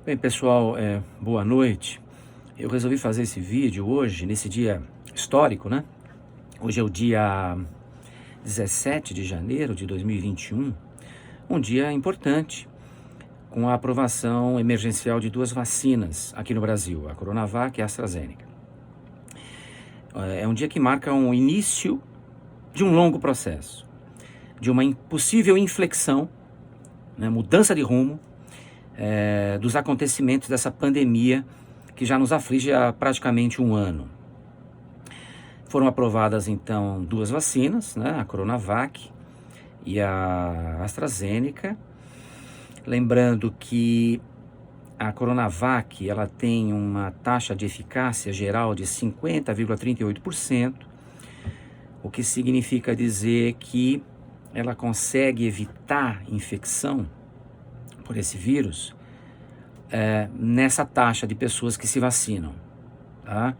Bem, pessoal, boa noite. Eu resolvi fazer esse vídeo hoje, nesse dia histórico, né? Hoje é o dia 17 de janeiro de 2021, um dia importante, com a aprovação emergencial de duas vacinas aqui no Brasil, a Coronavac e a AstraZeneca. É um dia que marca um início de um longo processo, de uma possível inflexão, né, mudança de rumo, dos acontecimentos dessa pandemia que já nos aflige há praticamente um ano. Foram aprovadas então duas vacinas, né, a Coronavac e a AstraZeneca. Lembrando que a Coronavac ela tem uma taxa de eficácia geral de 50,38%, o que significa dizer que ela consegue evitar infecção por esse vírus nessa taxa de pessoas que se vacinam, tá?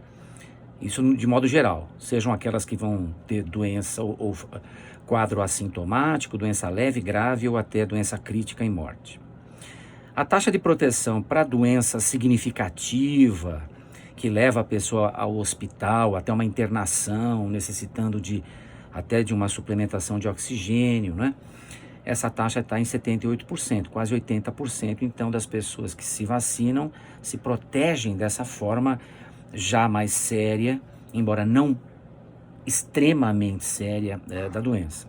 Isso de modo geral, sejam aquelas que vão ter doença ou quadro assintomático, doença leve, grave ou até doença crítica e morte. A taxa de proteção para doença significativa, que leva a pessoa ao hospital, até uma internação, necessitando até de uma suplementação de oxigênio, né? Essa taxa está em 78%, quase 80%, então, das pessoas que se vacinam se protegem dessa forma já mais séria, embora não extremamente séria, da doença.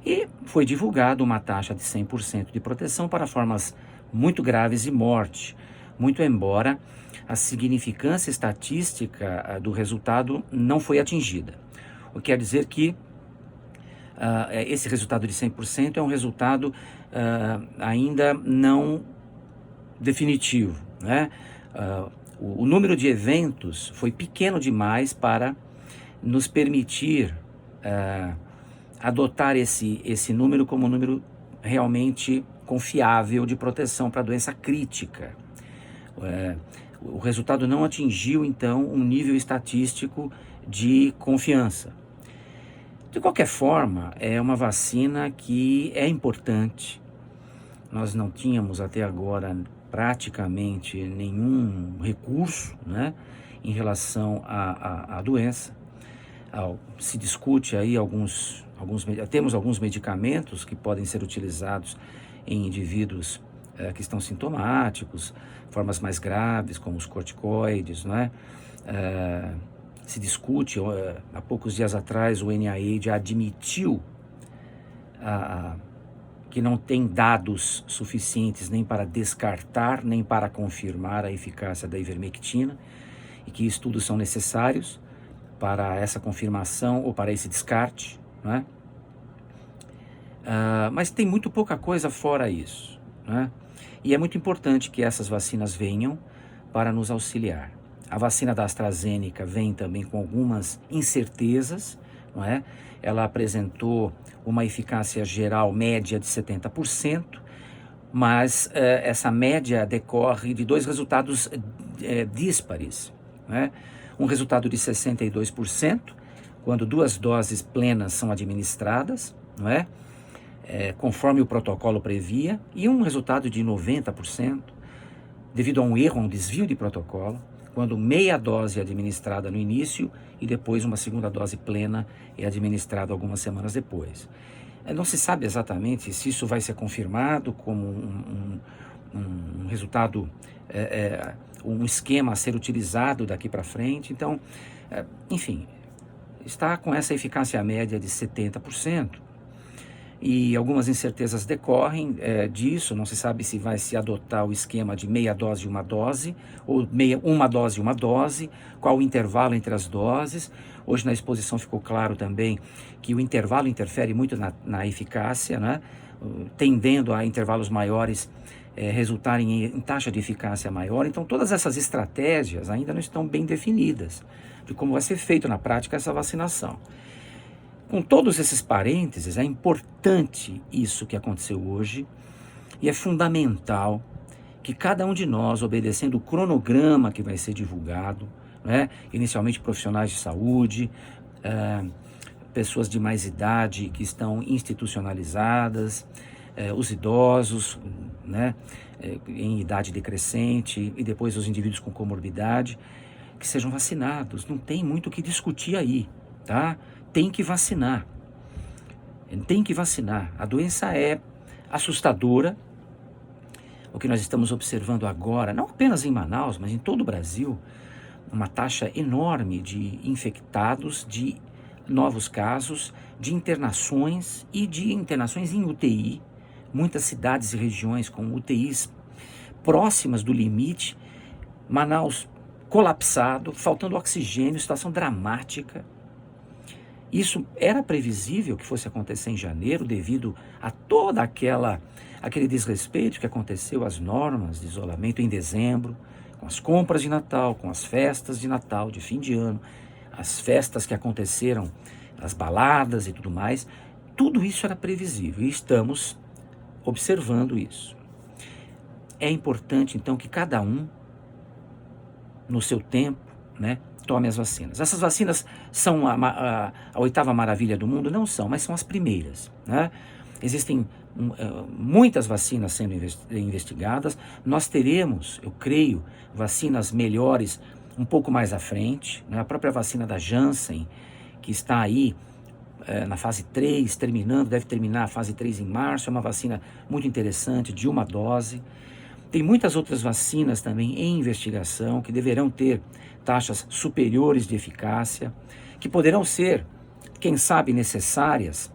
E foi divulgada uma taxa de 100% de proteção para formas muito graves e morte, muito embora a significância estatística do resultado não foi atingida. O que quer dizer que esse resultado de 100% é um resultado ainda não definitivo, né? O número de eventos foi pequeno demais para nos permitir adotar esse número como um número realmente confiável de proteção para doença crítica. O resultado não atingiu, então, um nível estatístico de confiança. De qualquer forma, é uma vacina que é importante. Nós não tínhamos até agora praticamente nenhum recurso, né, em relação à doença. Se discute aí temos alguns medicamentos que podem ser utilizados em indivíduos que estão sintomáticos, formas mais graves, como os corticoides, né? Se discute, há poucos dias atrás, o NIH admitiu que não tem dados suficientes nem para descartar, nem para confirmar a eficácia da ivermectina, e que estudos são necessários para essa confirmação ou para esse descarte, né? Mas tem muito pouca coisa fora isso, né? E é muito importante que essas vacinas venham para nos auxiliar. A vacina da AstraZeneca vem também com algumas incertezas, não é? Ela apresentou uma eficácia geral média de 70%, mas essa média decorre de dois resultados díspares, né? Um resultado de 62%, quando duas doses plenas são administradas, não é? Conforme o protocolo previa, e um resultado de 90%, devido a um erro, a um desvio de protocolo, quando meia dose é administrada no início e depois uma segunda dose plena é administrada algumas semanas depois. Não se sabe exatamente se isso vai ser confirmado como um resultado, um esquema a ser utilizado daqui para frente. Então, enfim, está com essa eficácia média de 70%. E algumas incertezas decorrem disso. Não se sabe se vai se adotar o esquema de meia dose e uma dose, ou uma dose e uma dose, qual o intervalo entre as doses. Hoje na exposição ficou claro também que o intervalo interfere muito na eficácia, né? Tendendo a intervalos maiores resultarem em taxa de eficácia maior. Então todas essas estratégias ainda não estão bem definidas de como vai ser feito na prática essa vacinação. Com todos esses parênteses, é importante isso que aconteceu hoje e é fundamental que cada um de nós, obedecendo o cronograma que vai ser divulgado, né, inicialmente profissionais de saúde, pessoas de mais idade que estão institucionalizadas, os idosos, né, em idade decrescente e depois os indivíduos com comorbidade, que sejam vacinados. Não tem muito o que discutir aí, tá? Tem que vacinar. Tem que vacinar. A doença é assustadora. O que nós estamos observando agora, não apenas em Manaus, mas em todo o Brasil, uma taxa enorme de infectados, de novos casos, de internações e de internações em UTI. Muitas cidades e regiões com UTIs próximas do limite. Manaus colapsado, faltando oxigênio, situação dramática. Isso era previsível que fosse acontecer em janeiro devido a toda aquele desrespeito que aconteceu às normas de isolamento em dezembro, com as compras de Natal, com as festas de Natal, de fim de ano, as festas que aconteceram, as baladas e tudo mais. Tudo isso era previsível e estamos observando isso. É importante, então, que cada um, no seu tempo, né, tome as vacinas. Essas vacinas são a oitava maravilha do mundo? Não são, mas são as primeiras, né? Existem muitas vacinas sendo investigadas. Nós teremos, eu creio, vacinas melhores um pouco mais à frente, né? A própria vacina da Janssen, que está aí na fase 3, deve terminar a fase 3 em março, é uma vacina muito interessante, de uma dose. Tem muitas outras vacinas também em investigação, que deverão ter taxas superiores de eficácia, que poderão ser, quem sabe, necessárias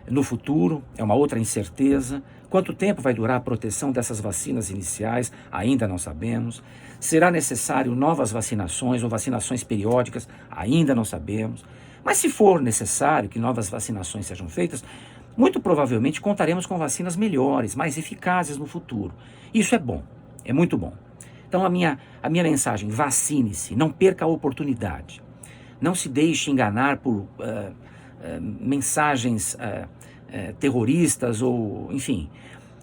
no futuro, é uma outra incerteza. Quanto tempo vai durar a proteção dessas vacinas iniciais? Ainda não sabemos. Será necessário novas vacinações ou vacinações periódicas? Ainda não sabemos. Mas se for necessário que novas vacinações sejam feitas, muito provavelmente contaremos com vacinas melhores, mais eficazes no futuro. Isso é bom, é muito bom. Então a minha mensagem, vacine-se, não perca a oportunidade. Não se deixe enganar por mensagens terroristas ou, enfim.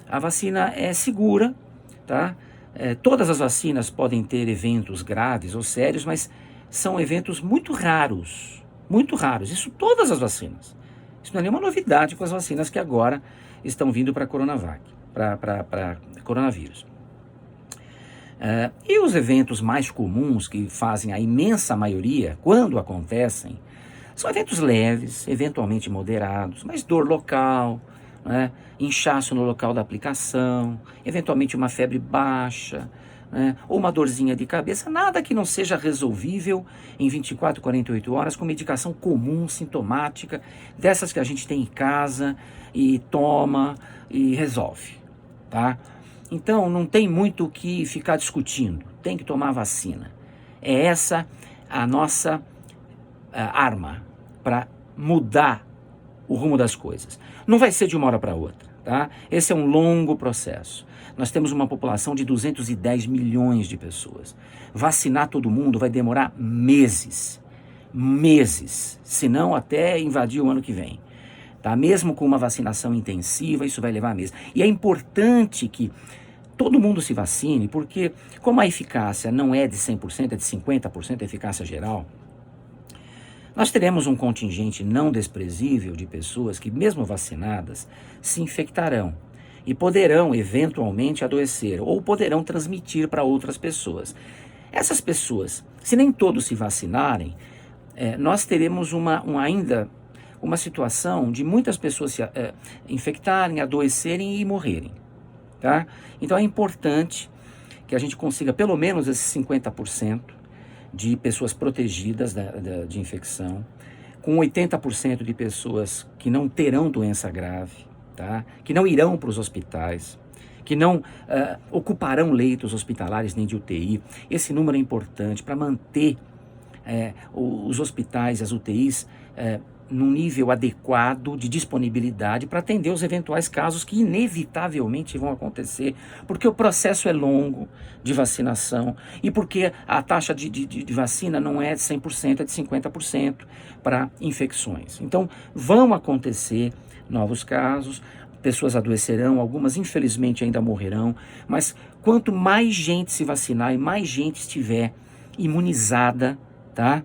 A vacina é segura, tá? Todas as vacinas podem ter eventos graves ou sérios, mas são eventos muito raros, isso todas as vacinas. Isso não é nenhuma novidade com as vacinas que agora estão vindo para Coronavac, para coronavírus. E os eventos mais comuns que fazem a imensa maioria, quando acontecem, são eventos leves, eventualmente moderados, mas dor local, né? Inchaço no local da aplicação, eventualmente uma febre baixa, né? Ou uma dorzinha de cabeça, nada que não seja resolvível em 24, 48 horas com medicação comum, sintomática, dessas que a gente tem em casa e toma e resolve, tá? Então não tem muito o que ficar discutindo, tem que tomar a vacina. É essa a nossa arma para mudar o rumo das coisas. Não vai ser de uma hora para outra, tá? Esse é um longo processo. Nós temos uma população de 210 milhões de pessoas. Vacinar todo mundo vai demorar meses, se não até invadir o ano que vem. Tá? Mesmo com uma vacinação intensiva, isso vai levar meses. E é importante que todo mundo se vacine, porque como a eficácia não é de 100%, é de 50% a eficácia geral, nós teremos um contingente não desprezível de pessoas que, mesmo vacinadas, se infectarão e poderão, eventualmente, adoecer ou poderão transmitir para outras pessoas. Essas pessoas, se nem todos se vacinarem, nós teremos ainda uma situação de muitas pessoas se infectarem, adoecerem e morrerem. Tá? Então é importante que a gente consiga pelo menos esses 50% de pessoas protegidas de infecção, com 80% de pessoas que não terão doença grave, tá? Que não irão para os hospitais, que não ocuparão leitos hospitalares nem de UTI. Esse número é importante para manter os hospitais, as UTIs, num nível adequado de disponibilidade para atender os eventuais casos que inevitavelmente vão acontecer, porque o processo é longo de vacinação e porque a taxa de vacina não é de 100%, é de 50% para infecções. Então, vão acontecer novos casos, pessoas adoecerão, algumas infelizmente ainda morrerão, mas quanto mais gente se vacinar e mais gente estiver imunizada, tá?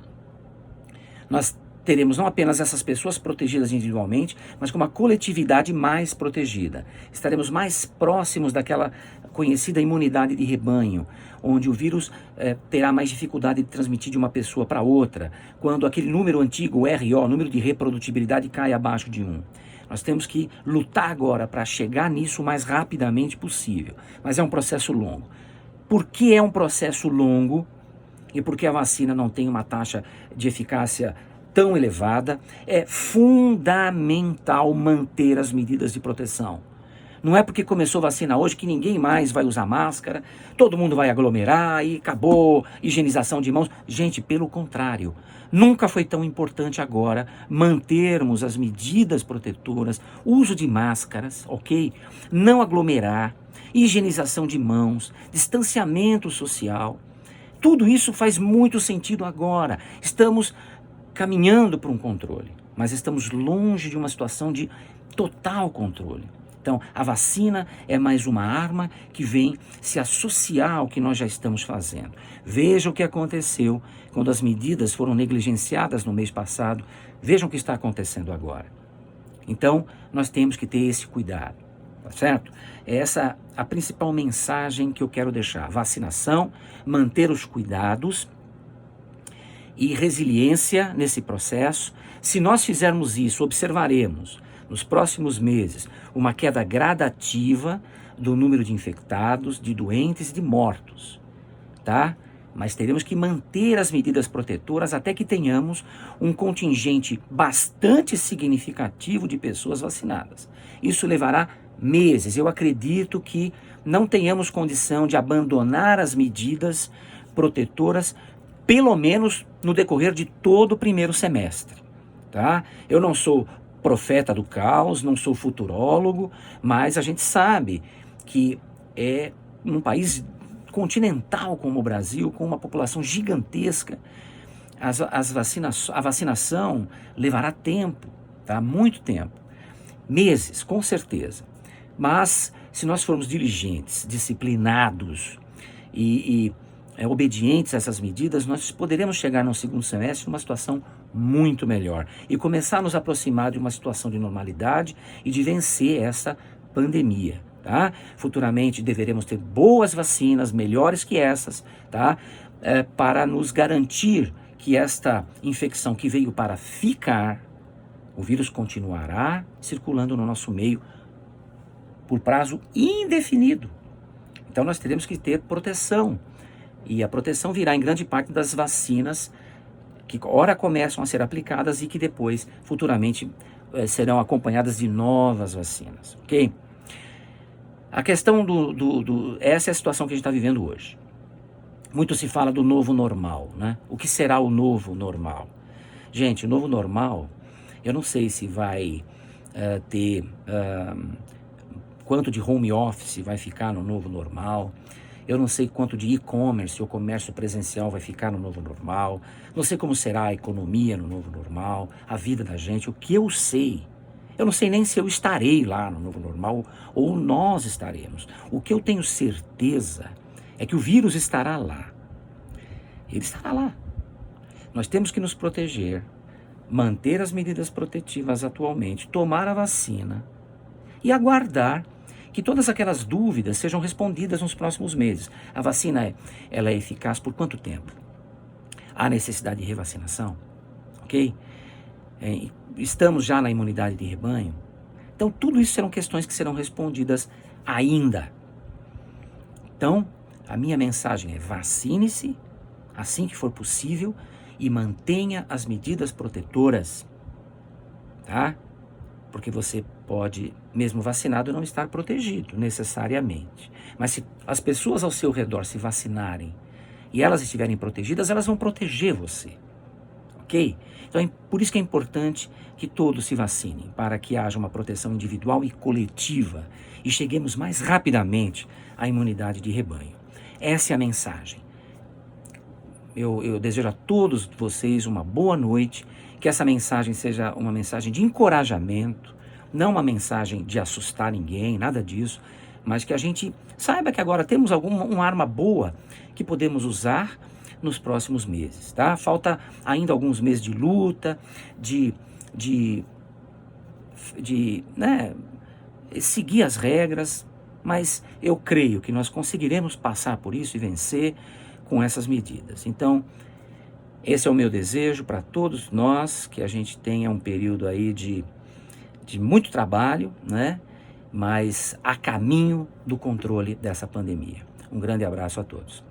Nós teremos não apenas essas pessoas protegidas individualmente, mas com uma coletividade mais protegida. Estaremos mais próximos daquela conhecida imunidade de rebanho, onde o vírus terá mais dificuldade de transmitir de uma pessoa para outra, quando aquele número antigo, o RO, número de reprodutibilidade, cai abaixo de 1. Nós temos que lutar agora para chegar nisso o mais rapidamente possível, mas é um processo longo. Por que é um processo longo e por que a vacina não tem uma taxa de eficácia tão elevada? É fundamental manter as medidas de proteção. Não é porque começou a vacina hoje que ninguém mais vai usar máscara, todo mundo vai aglomerar e acabou, higienização de mãos. Gente, pelo contrário, nunca foi tão importante agora mantermos as medidas protetoras, uso de máscaras, ok? Não aglomerar, higienização de mãos, distanciamento social. Tudo isso faz muito sentido agora. Estamos caminhando para um controle, mas estamos longe de uma situação de total controle. Então, a vacina é mais uma arma que vem se associar ao que nós já estamos fazendo. Veja o que aconteceu quando as medidas foram negligenciadas no mês passado. Vejam o que está acontecendo agora. Então, nós temos que ter esse cuidado, tá certo? Essa é a principal mensagem que eu quero deixar. Vacinação, manter os cuidados e resiliência nesse processo. Se nós fizermos isso, observaremos nos próximos meses uma queda gradativa do número de infectados, de doentes e de mortos, tá? Mas teremos que manter as medidas protetoras até que tenhamos um contingente bastante significativo de pessoas vacinadas. Isso levará meses. Eu acredito que não tenhamos condição de abandonar as medidas protetoras, pelo menos no decorrer de todo o primeiro semestre, tá? Eu não sou profeta do caos, não sou futurólogo, mas a gente sabe que é um país continental como o Brasil, com uma população gigantesca, a vacinação levará tempo, tá? Muito tempo, meses, com certeza. Mas se nós formos diligentes, disciplinados e obedientes a essas medidas, nós poderemos chegar no segundo semestre numa situação muito melhor e começar a nos aproximar de uma situação de normalidade e de vencer essa pandemia, tá? Futuramente deveremos ter boas vacinas, melhores que essas, tá? Para nos garantir que esta infecção que veio para ficar, o vírus continuará circulando no nosso meio por prazo indefinido. Então nós teremos que ter proteção. E a proteção virá em grande parte das vacinas que ora começam a ser aplicadas e que depois, futuramente, serão acompanhadas de novas vacinas, ok? A questão essa é a situação que a gente está vivendo hoje. Muito se fala do novo normal, né? O que será o novo normal? Gente, o novo normal, eu não sei se vai ter quanto de home office vai ficar no novo normal. Eu não sei quanto de e-commerce ou comércio presencial vai ficar no novo normal. Não sei como será a economia no novo normal, a vida da gente. O que eu sei, eu não sei nem se eu estarei lá no novo normal ou nós estaremos. O que eu tenho certeza é que o vírus estará lá. Ele estará lá. Nós temos que nos proteger, manter as medidas protetivas atualmente, tomar a vacina e aguardar que todas aquelas dúvidas sejam respondidas nos próximos meses. A vacina, ela é eficaz por quanto tempo? Há necessidade de revacinação? Ok? Estamos já na imunidade de rebanho? Então, tudo isso serão questões que serão respondidas ainda. Então, a minha mensagem é: vacine-se assim que for possível e mantenha as medidas protetoras, tá? Porque você pode, mesmo vacinado, não estar protegido necessariamente. Mas se as pessoas ao seu redor se vacinarem e elas estiverem protegidas, elas vão proteger você, ok? Então é por isso que é importante que todos se vacinem, para que haja uma proteção individual e coletiva e cheguemos mais rapidamente à imunidade de rebanho. Essa é a mensagem. Eu desejo a todos vocês uma boa noite, que essa mensagem seja uma mensagem de encorajamento, não uma mensagem de assustar ninguém, nada disso, mas que a gente saiba que agora temos uma arma boa que podemos usar nos próximos meses, tá? Falta ainda alguns meses de luta, de seguir as regras, mas eu creio que nós conseguiremos passar por isso e vencer com essas medidas. Então, esse é o meu desejo para todos nós, que a gente tenha um período aí de muito trabalho, né? Mas a caminho do controle dessa pandemia. Um grande abraço a todos.